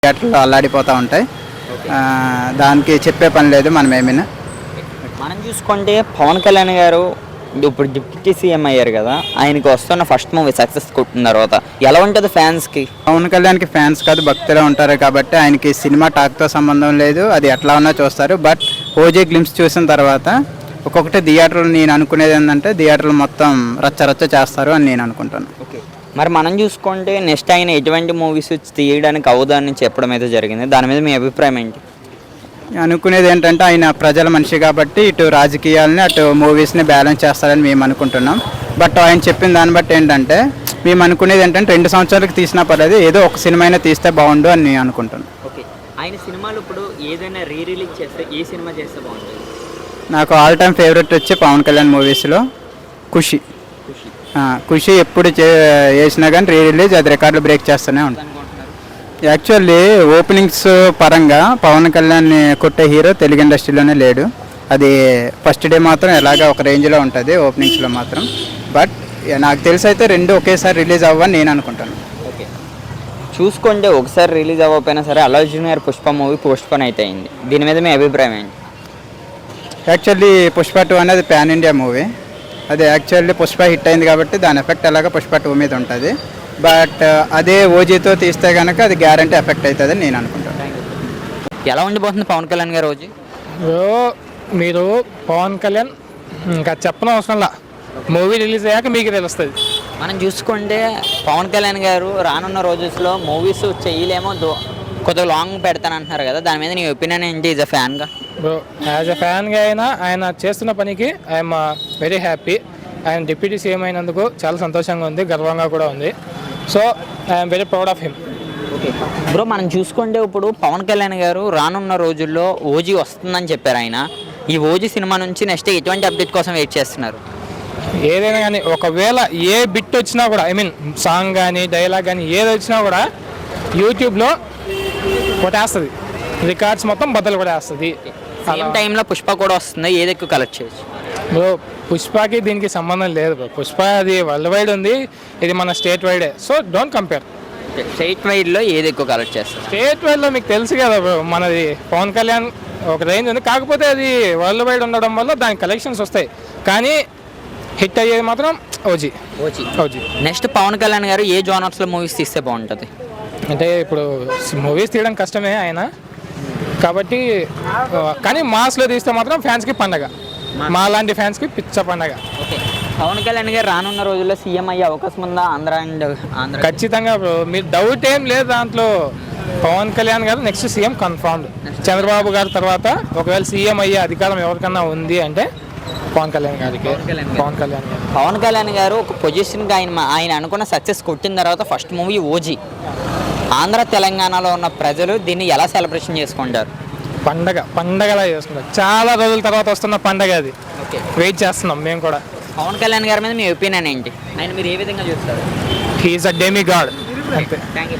థియేటర్లో అల్లాడిపోతూ ఉంటాయి. దానికి చెప్పే పని లేదు మనం ఏమైనా. మనం చూసుకుంటే పవన్ కళ్యాణ్ గారు ఇప్పుడు డిప్యూటీ సీఎం అయ్యారు కదా, ఆయనకి వస్తున్న ఫస్ట్ మూవీ సక్సెస్ కొట్టిన తర్వాత ఎలా ఉంటుంది ఫ్యాన్స్కి? పవన్ కళ్యాణ్కి ఫ్యాన్స్ కాదు భక్తులే ఉంటారు కాబట్టి ఆయనకి సినిమా టాక్తో సంబంధం లేదు, అది ఎట్లా ఉన్నా చూస్తారు. బట్ ఓజీ గ్లిమ్స్ చూసిన తర్వాత ఒక్కొక్కటి థియేటర్లు నేను అనుకునేది ఏంటంటే థియేటర్లు మొత్తం రచ్చరచ్చ చేస్తారు అని నేను అనుకుంటాను. ఓకే, మరి మనం చూసుకుంటే నెక్స్ట్ ఆయన ఎటువంటి మూవీస్ తీయడానికి అవదాన్ని చెప్పడం అయితే జరిగింది, దాని మీద మీ అభిప్రాయం ఏంటి? అనుకునేది ఏంటంటే ఆయన ప్రజల మనిషి కాబట్టి ఇటు రాజకీయాలని అటు మూవీస్ని బ్యాలెన్స్ చేస్తారని మేము అనుకుంటున్నాం. బట్ ఆయన చెప్పిన దాన్ని బట్టి ఏంటంటే మేము అనుకునేది ఏంటంటే 2 సంవత్సరాలకు తీసినా పర్లేదు, ఏదో ఒక సినిమా అయినా తీస్తే బాగుండు అని నేను అనుకుంటున్నాను. ఓకే, ఆయన సినిమాలు ఇప్పుడు ఏదైనా రిలీజ్ చేస్తే ఏ సినిమా చేస్తే బాగుంటుంది? నాకు ఆల్ టైమ్ ఫేవరెట్ వచ్చి పవన్ కళ్యాణ్ మూవీస్లో ఖుషి. ఖుషి ఎప్పుడు చేసినా కానీ రిలీజ్ అది రికార్డులు బ్రేక్ చేస్తూనే ఉంటాను. యాక్చువల్లీ ఓపెనింగ్స్ పరంగా పవన్ కళ్యాణ్ కొట్టే హీరో తెలుగు ఇండస్ట్రీలోనే లేడు. అది ఫస్ట్ డే మాత్రం ఎలాగ ఒక రేంజ్లో ఉంటుంది ఓపెనింగ్స్లో మాత్రం. బట్ నాకు తెలిసి అయితే 2 ఒకేసారి రిలీజ్ అవ్వని నేను అనుకుంటాను. ఓకే, చూసుకుంటే ఒకసారి రిలీజ్ అవ్వకపోయినా సరే అల్లు అర్జున్ గారి పుష్ప మూవీ పోస్ట్పోన్ అయితే అయింది, దీని మీద మీ అభిప్రాయం ఏంటి? యాక్చువల్లీ పుష్ప 2 అనేది ప్యాన్ ఇండియా మూవీ. అది యాక్చువల్లీ పుష్ప హిట్ అయింది కాబట్టి దాని ఎఫెక్ట్ ఎలాగ పుష్ప 2 మీద ఉంటుంది. బట్ అదే ఓజీతో తీస్తే కనుక అది గ్యారంటీ ఎఫెక్ట్ అవుతుంది అని నేను అనుకుంటాను. ఎలా ఉండిపోతుంది పవన్ కళ్యాణ్ గారు రోజు? మీరు పవన్ కళ్యాణ్ ఇంకా చెప్పడం అవసరంలా, మూవీ రిలీజ్ అయ్యాక మీకు తెలుస్తుంది. మనం చూసుకుంటే పవన్ కళ్యాణ్ గారు రానున్న రోజుల్లో మూవీస్ చేయలేమో కొద్దిగా లాంగ్ పెడతానంటున్నారు కదా, దాని మీద నీ ఒపీనియన్ ఏంటి ఈజ్ అ ఫ్యాన్గా? యాజ్ అ ఫ్యాన్గా అయినా ఆయన చేస్తున్న పనికి ఐఎమ్ వెరీ హ్యాపీ. ఆయన డిప్యూటీ సీఎం అయినందుకు చాలా సంతోషంగా ఉంది, గర్వంగా కూడా ఉంది. So I'm very proud of him. Okay bro, మనం చూసుకుంటే ఇప్పుడు పవన్ కళ్యాణ్ గారు రానున్న రోజుల్లో ఓజీ వస్తుందని చెప్పారు. ఆయన ఈ ఓజీ సినిమా నుంచి నెక్స్ట్ ఎటువంటి అప్డేట్ కోసం వెయిట్ చేస్తున్నారు? ఏదైనా కానీ ఒకవేళ ఏ బిట్ వచ్చినా కూడా, ఐ మీన్ సాంగ్ కానీ డైలాగ్ కానీ ఏది వచ్చినా కూడా యూట్యూబ్లో కొట్టేస్తుంది, రికార్డ్స్ మొత్తం బద్దలు కొట్టేస్తుంది. సేమ్ టైంలో పుష్ప కూడా వస్తుంది, ఏది ఎక్కువ కలెక్ట్ చేయొచ్చు? బ్రో పుష్పకి దీనికి సంబంధం లేదు బ్రో. పుష్ప అది వరల్డ్ వైడ్ ఉంది, ఇది మన స్టేట్ వైడే. So don't compare. స్టేట్ వైడ్లో ఏది ఎక్కువ కలెక్ట్ చేస్తారు? స్టేట్ వైడ్లో మీకు తెలుసు కదా బ్రో, మనది పవన్ కళ్యాణ్ ఒక రేంజ్ ఉంది, కాకపోతే అది వరల్డ్ వైడ్ ఉండడం వల్ల దాని కలెక్షన్స్ వస్తాయి. కానీ హిట్ అయ్యేది మాత్రం ఓజీ. నెక్స్ట్ పవన్ కళ్యాణ్ గారు ఏ జోనర్స్లో మూవీస్ తీస్తే బాగుంటుంది? అంటే ఇప్పుడు మూవీస్ తీయడం కష్టమే ఆయన కాబట్టి, కానీ మాస్లో తీస్తే మాత్రం ఫ్యాన్స్కి పండగ, మా లాంటి ఫ్యాన్స్కి పిచ్చ పండగ. ఓకే, పవన్ కళ్యాణ్ గారు రానున్న రోజుల్లో సీఎం అయ్యే అవకాశం ఉందా ఆంధ్ర? ఖచ్చితంగా బ్రో, మీరు డౌట్ ఏం లేదు దాంట్లో. పవన్ కళ్యాణ్ గారు నెక్స్ట్ సీఎం కన్ఫర్మ్డ్. చంద్రబాబు గారి తర్వాత ఒకవేళ సీఎం అయ్యే అధికారం ఎవరికన్నా ఉంది అంటే పవన్ కళ్యాణ్ గారికి. పవన్ కళ్యాణ్ గారు ఒక పొజిషన్గా ఆయన అనుకున్న సక్సెస్ కొట్టిన తర్వాత ఫస్ట్ మూవీ ఓజీ, ఆంధ్ర తెలంగాణలో ఉన్న ప్రజలు దీన్ని ఎలా సెలబ్రేషన్ చేసుకుంటారు? పండగలా చేసుకుంటారు. చాలా రోజుల తర్వాత వస్తున్న పండగ అది. ఓకే, వెయిట్ చేస్తున్నాం మేము కూడా. పవన్ కళ్యాణ్ గారి మీద మీ ఒపీనియన్ ఏంటి? ఆయన మీరు ఏ విధంగా చూస్తారు? He is a demigod అంతే. Thank you.